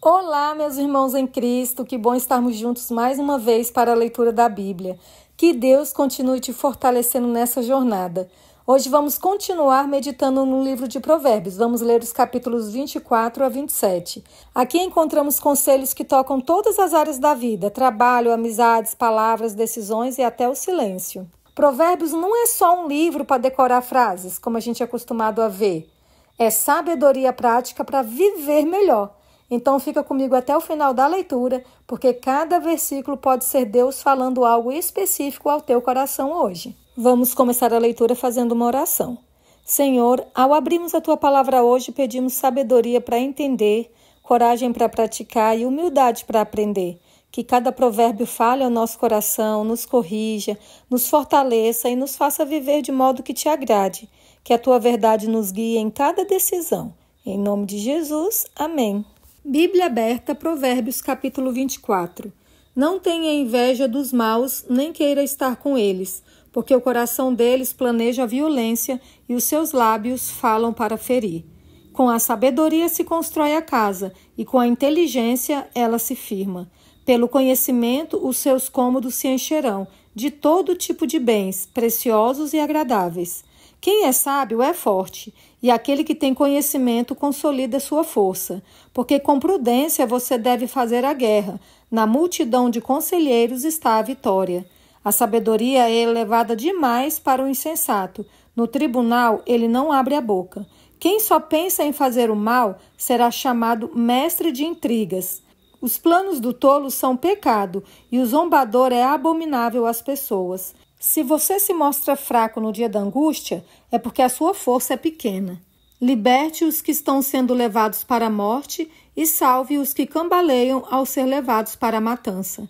Olá, meus irmãos em Cristo, que bom estarmos juntos mais uma vez para a leitura da Bíblia. Que Deus continue te fortalecendo nessa jornada. Hoje vamos continuar meditando no livro de Provérbios. Vamos ler os capítulos 24 a 27. Aqui encontramos conselhos que tocam todas as áreas da vida: trabalho, amizades, palavras, decisões e até o silêncio. Provérbios não é só um livro para decorar frases, como a gente é acostumado a ver. É sabedoria prática para viver melhor. Então fica comigo até o final da leitura, porque cada versículo pode ser Deus falando algo específico ao teu coração hoje. Vamos começar a leitura fazendo uma oração. Senhor, ao abrirmos a tua palavra hoje, pedimos sabedoria para entender, coragem para praticar e humildade para aprender. Que cada provérbio fale ao nosso coração, nos corrija, nos fortaleça e nos faça viver de modo que te agrade. Que a tua verdade nos guie em cada decisão. Em nome de Jesus, amém. Bíblia aberta, Provérbios capítulo 24. Não tenha inveja dos maus, nem queira estar com eles, porque o coração deles planeja a violência e os seus lábios falam para ferir. Com a sabedoria se constrói a casa, e com a inteligência ela se firma. Pelo conhecimento os seus cômodos se encherão, de todo tipo de bens, preciosos e agradáveis. Quem é sábio é forte, e aquele que tem conhecimento consolida sua força, porque com prudência você deve fazer a guerra. Na multidão de conselheiros está a vitória. A sabedoria é elevada demais para o insensato. No tribunal ele não abre a boca. Quem só pensa em fazer o mal será chamado mestre de intrigas. Os planos do tolo são pecado, e o zombador é abominável às pessoas. Se você se mostra fraco no dia da angústia, é porque a sua força é pequena. Liberte os que estão sendo levados para a morte e salve os que cambaleiam ao ser levados para a matança.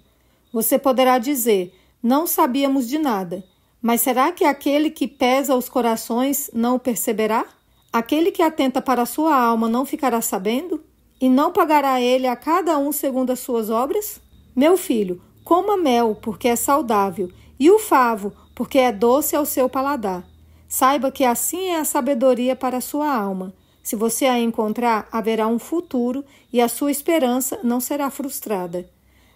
Você poderá dizer, não sabíamos de nada, mas será que aquele que pesa os corações não o perceberá? Aquele que atenta para a sua alma não ficará sabendo? E não pagará ele a cada um segundo as suas obras? Meu filho, coma mel, porque é saudável, e o favo, porque é doce ao seu paladar. Saiba que assim é a sabedoria para a sua alma. Se você a encontrar, haverá um futuro e a sua esperança não será frustrada.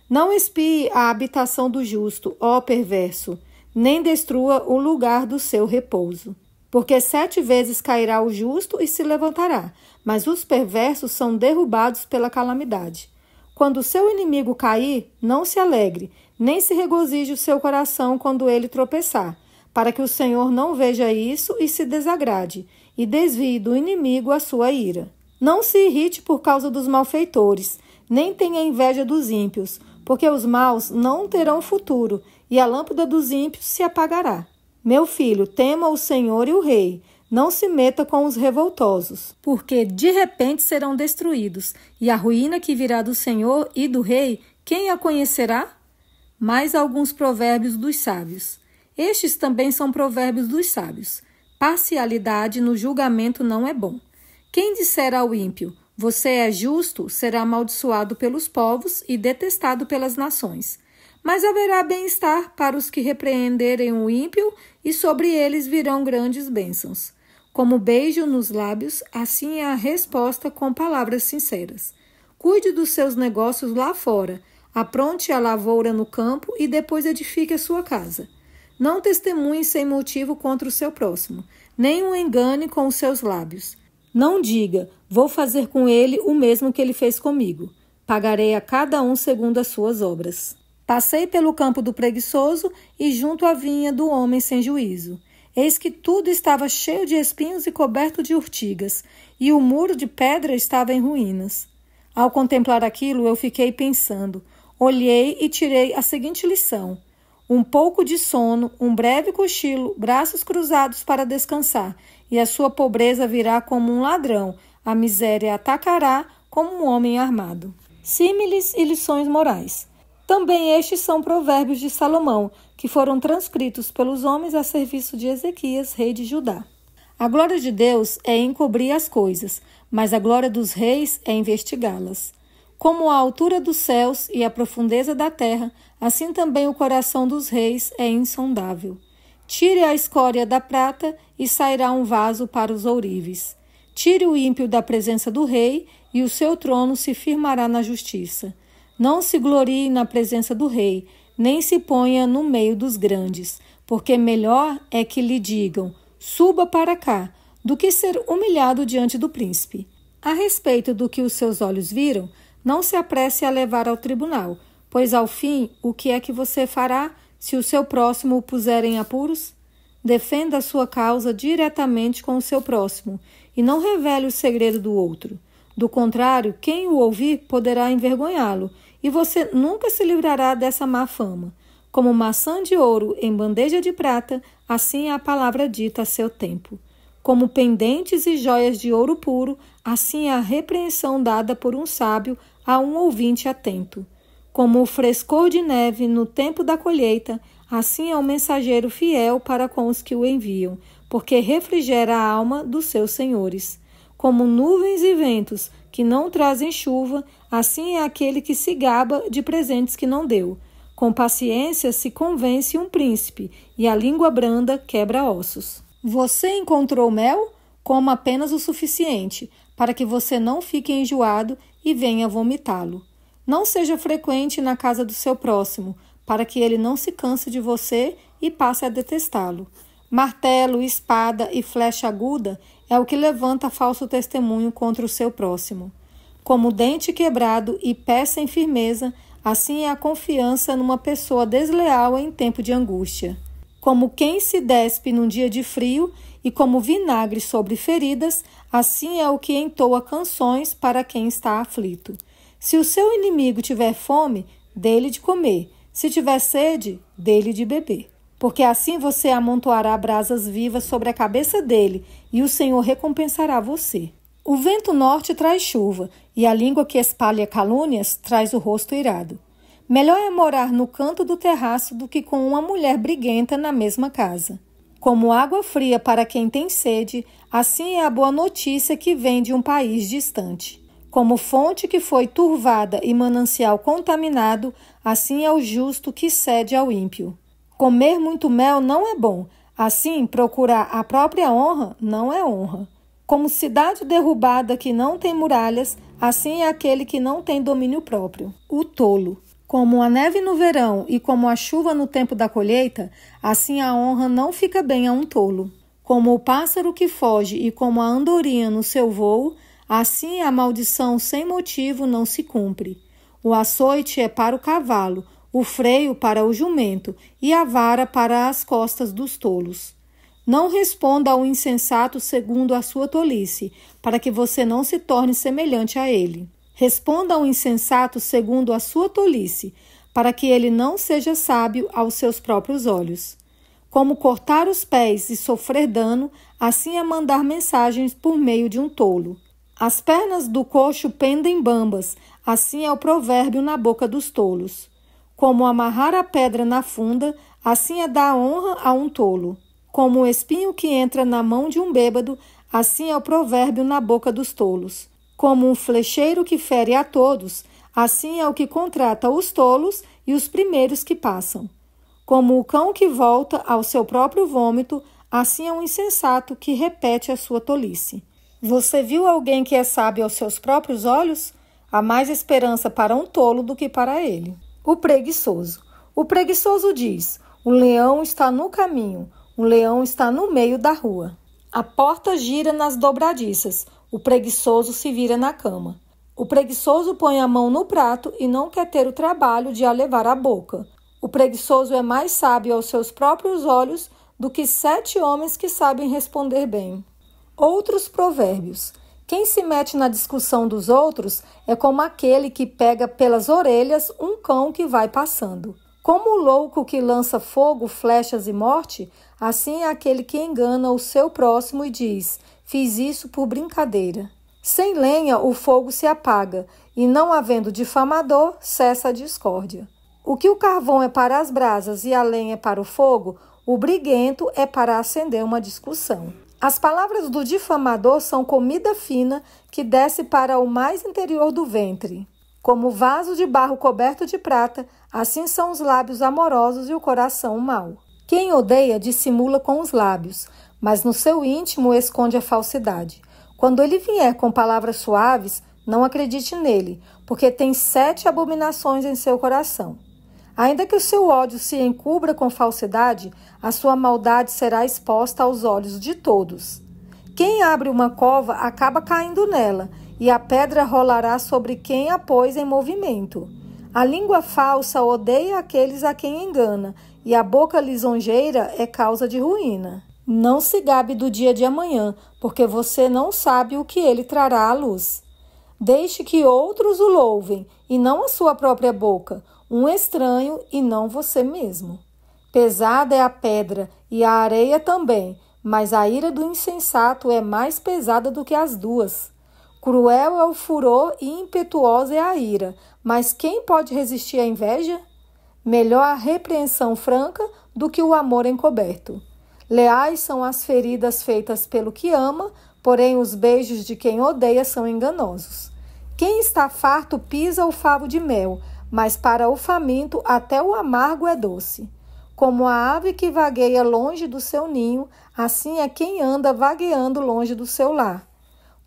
Não espie a habitação do justo, ó perverso, nem destrua o lugar do seu repouso. Porque 7 vezes cairá o justo e se levantará, mas os perversos são derrubados pela calamidade. Quando o seu inimigo cair, não se alegre, nem se regozije o seu coração quando ele tropeçar, para que o Senhor não veja isso e se desagrade, e desvie do inimigo a sua ira. Não se irrite por causa dos malfeitores, nem tenha inveja dos ímpios, porque os maus não terão futuro, e a lâmpada dos ímpios se apagará. Meu filho, tema o Senhor e o Rei, não se meta com os revoltosos, porque de repente serão destruídos, e a ruína que virá do Senhor e do Rei, quem a conhecerá? Mais alguns provérbios dos sábios. Estes também são provérbios dos sábios. Parcialidade no julgamento não é bom. Quem disser ao ímpio, você é justo, será amaldiçoado pelos povos e detestado pelas nações. Mas haverá bem-estar para os que repreenderem o ímpio, e sobre eles virão grandes bênçãos. Como beijo nos lábios, assim é a resposta com palavras sinceras. Cuide dos seus negócios lá fora, apronte a lavoura no campo e depois edifique a sua casa. Não testemunhe sem motivo contra o seu próximo, nem o engane com os seus lábios. Não diga, vou fazer com ele o mesmo que ele fez comigo. Pagarei a cada um segundo as suas obras. Passei pelo campo do preguiçoso e junto à vinha do homem sem juízo. Eis que tudo estava cheio de espinhos e coberto de urtigas, e o muro de pedra estava em ruínas. Ao contemplar aquilo, eu fiquei pensando. Olhei e tirei a seguinte lição: um pouco de sono, um breve cochilo, braços cruzados para descansar, e a sua pobreza virá como um ladrão, a miséria atacará como um homem armado. Símiles e lições morais. Também estes são provérbios de Salomão, que foram transcritos pelos homens a serviço de Ezequias, rei de Judá. A glória de Deus é encobrir as coisas, mas a glória dos reis é investigá-las. Como a altura dos céus e a profundeza da terra, assim também o coração dos reis é insondável. Tire a escória da prata e sairá um vaso para os ourives. Tire o ímpio da presença do rei, e o seu trono se firmará na justiça. Não se glorie na presença do rei, nem se ponha no meio dos grandes, porque melhor é que lhe digam, suba para cá, do que ser humilhado diante do príncipe. A respeito do que os seus olhos viram, não se apresse a levar ao tribunal, pois ao fim, o que é que você fará se o seu próximo o puser em apuros? Defenda a sua causa diretamente com o seu próximo, e não revele o segredo do outro. Do contrário, quem o ouvir poderá envergonhá-lo, e você nunca se livrará dessa má fama. Como maçã de ouro em bandeja de prata, assim é a palavra dita a seu tempo. Como pendentes e joias de ouro puro, assim é a repreensão dada por um sábio a um ouvinte atento. Como o frescor de neve no tempo da colheita, assim é o mensageiro fiel para com os que o enviam, porque refrigera a alma dos seus senhores. Como nuvens e ventos que não trazem chuva, assim é aquele que se gaba de presentes que não deu. Com paciência se convence um príncipe, e a língua branda quebra ossos. Você encontrou mel? Coma apenas o suficiente, para que você não fique enjoado e venha vomitá-lo. Não seja frequente na casa do seu próximo, para que ele não se canse de você e passe a detestá-lo. Martelo, espada e flecha aguda é o que levanta falso testemunho contra o seu próximo. Como dente quebrado e pé sem firmeza, assim é a confiança numa pessoa desleal em tempo de angústia. Como quem se despe num dia de frio e como vinagre sobre feridas, assim é o que entoa canções para quem está aflito. Se o seu inimigo tiver fome, dê-lhe de comer. Se tiver sede, dê-lhe de beber. Porque assim você amontoará brasas vivas sobre a cabeça dele, e o Senhor recompensará você. O vento norte traz chuva, e a língua que espalha calúnias traz o rosto irado. Melhor é morar no canto do terraço do que com uma mulher briguenta na mesma casa. Como água fria para quem tem sede, assim é a boa notícia que vem de um país distante. Como fonte que foi turvada e manancial contaminado, assim é o justo que cede ao ímpio. Comer muito mel não é bom, assim procurar a própria honra não é honra. Como cidade derrubada que não tem muralhas, assim é aquele que não tem domínio próprio, o tolo. Como a neve no verão e como a chuva no tempo da colheita, assim a honra não fica bem a um tolo. Como o pássaro que foge e como a andorinha no seu voo, assim a maldição sem motivo não se cumpre. O açoite é para o cavalo, o freio para o jumento e a vara para as costas dos tolos. Não responda ao insensato segundo a sua tolice, para que você não se torne semelhante a ele. Responda ao insensato segundo a sua tolice, para que ele não seja sábio aos seus próprios olhos. Como cortar os pés e sofrer dano, assim é mandar mensagens por meio de um tolo. As pernas do coxo pendem bambas, assim é o provérbio na boca dos tolos. Como amarrar a pedra na funda, assim é dar honra a um tolo. Como o espinho que entra na mão de um bêbado, assim é o provérbio na boca dos tolos. Como um flecheiro que fere a todos, assim é o que contrata os tolos e os primeiros que passam. Como o cão que volta ao seu próprio vômito, assim é um insensato que repete a sua tolice. Você viu alguém que é sábio aos seus próprios olhos? Há mais esperança para um tolo do que para ele. O preguiçoso. O preguiçoso diz, o leão está no caminho, o leão está no meio da rua. A porta gira nas dobradiças, o preguiçoso se vira na cama. O preguiçoso põe a mão no prato e não quer ter o trabalho de a levar à boca. O preguiçoso é mais sábio aos seus próprios olhos do que 7 homens que sabem responder bem. Outros provérbios. Quem se mete na discussão dos outros é como aquele que pega pelas orelhas um cão que vai passando. Como o louco que lança fogo, flechas e morte, assim é aquele que engana o seu próximo e diz, fiz isso por brincadeira. Sem lenha o fogo se apaga, e não havendo difamador, cessa a discórdia. O que o carvão é para as brasas e a lenha é para o fogo, o briguento é para acender uma discussão. As palavras do difamador são comida fina que desce para o mais interior do ventre. Como vaso de barro coberto de prata, assim são os lábios amorosos e o coração mau. Quem odeia dissimula com os lábios, mas no seu íntimo esconde a falsidade. Quando ele vier com palavras suaves, não acredite nele, porque tem 7 abominações em seu coração. Ainda que o seu ódio se encubra com falsidade, a sua maldade será exposta aos olhos de todos. Quem abre uma cova acaba caindo nela, e a pedra rolará sobre quem a pôs em movimento. A língua falsa odeia aqueles a quem engana, e a boca lisonjeira é causa de ruína. Não se gabe do dia de amanhã, porque você não sabe o que ele trará à luz. Deixe que outros o louvem, e não a sua própria boca, um estranho e não você mesmo. Pesada é a pedra e a areia também, mas a ira do insensato é mais pesada do que as duas. Cruel é o furor e impetuosa é a ira, mas quem pode resistir à inveja? Melhor a repreensão franca do que o amor encoberto. Leais são as feridas feitas pelo que ama, porém os beijos de quem odeia são enganosos. Quem está farto pisa o favo de mel, mas para o faminto até o amargo é doce. Como a ave que vagueia longe do seu ninho, assim é quem anda vagueando longe do seu lar.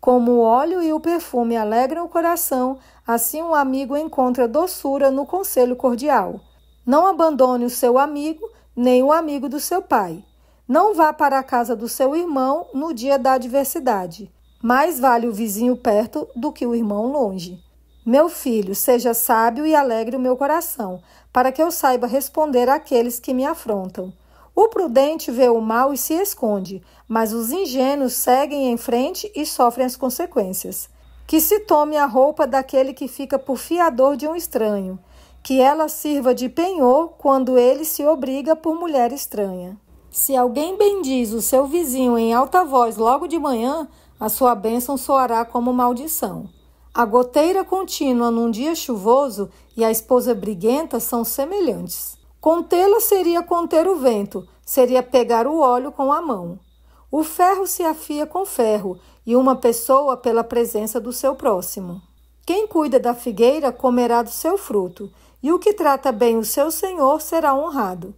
Como o óleo e o perfume alegram o coração, assim um amigo encontra doçura no conselho cordial. Não abandone o seu amigo, nem o amigo do seu pai. Não vá para a casa do seu irmão no dia da adversidade. Mais vale o vizinho perto do que o irmão longe. Meu filho, seja sábio e alegre o meu coração, para que eu saiba responder àqueles que me afrontam. O prudente vê o mal e se esconde, mas os ingênuos seguem em frente e sofrem as consequências. Que se tome a roupa daquele que fica por fiador de um estranho, que ela sirva de penhor quando ele se obriga por mulher estranha. Se alguém bendiz o seu vizinho em alta voz logo de manhã, a sua bênção soará como maldição. A goteira contínua num dia chuvoso e a esposa briguenta são semelhantes. Contê-la seria conter o vento, seria pegar o óleo com a mão. O ferro se afia com ferro e uma pessoa pela presença do seu próximo. Quem cuida da figueira comerá do seu fruto, e o que trata bem o seu senhor será honrado.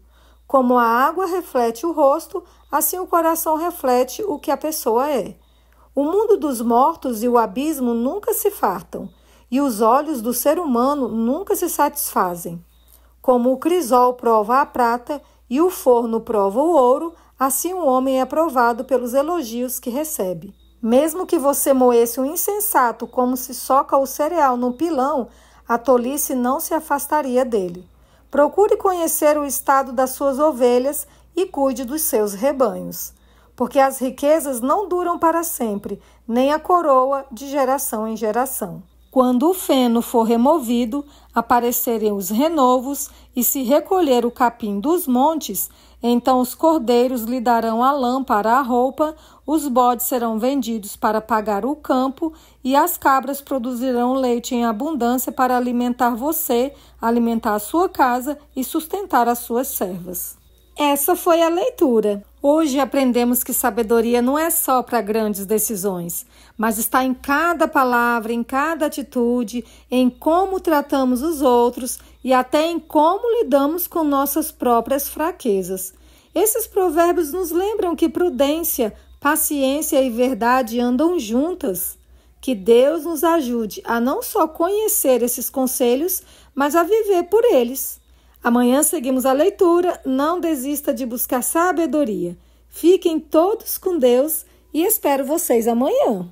Como a água reflete o rosto, assim o coração reflete o que a pessoa é. O mundo dos mortos e o abismo nunca se fartam, e os olhos do ser humano nunca se satisfazem. Como o crisol prova a prata e o forno prova o ouro, assim o homem é provado pelos elogios que recebe. Mesmo que você moesse um insensato como se soca o cereal no pilão, a tolice não se afastaria dele. Procure conhecer o estado das suas ovelhas e cuide dos seus rebanhos, porque as riquezas não duram para sempre, nem a coroa de geração em geração. Quando o feno for removido, aparecerem os renovos, e se recolher o capim dos montes, então os cordeiros lhe darão a lã para a roupa, os bodes serão vendidos para pagar o campo, e as cabras produzirão leite em abundância para alimentar você, alimentar a sua casa e sustentar as suas servas. Essa foi a leitura. Hoje aprendemos que sabedoria não é só para grandes decisões, mas está em cada palavra, em cada atitude, em como tratamos os outros e até em como lidamos com nossas próprias fraquezas. Esses provérbios nos lembram que prudência, paciência e verdade andam juntas. Que Deus nos ajude a não só conhecer esses conselhos, mas a viver por eles. Amanhã seguimos a leitura. Não desista de buscar sabedoria. Fiquem todos com Deus e espero vocês amanhã.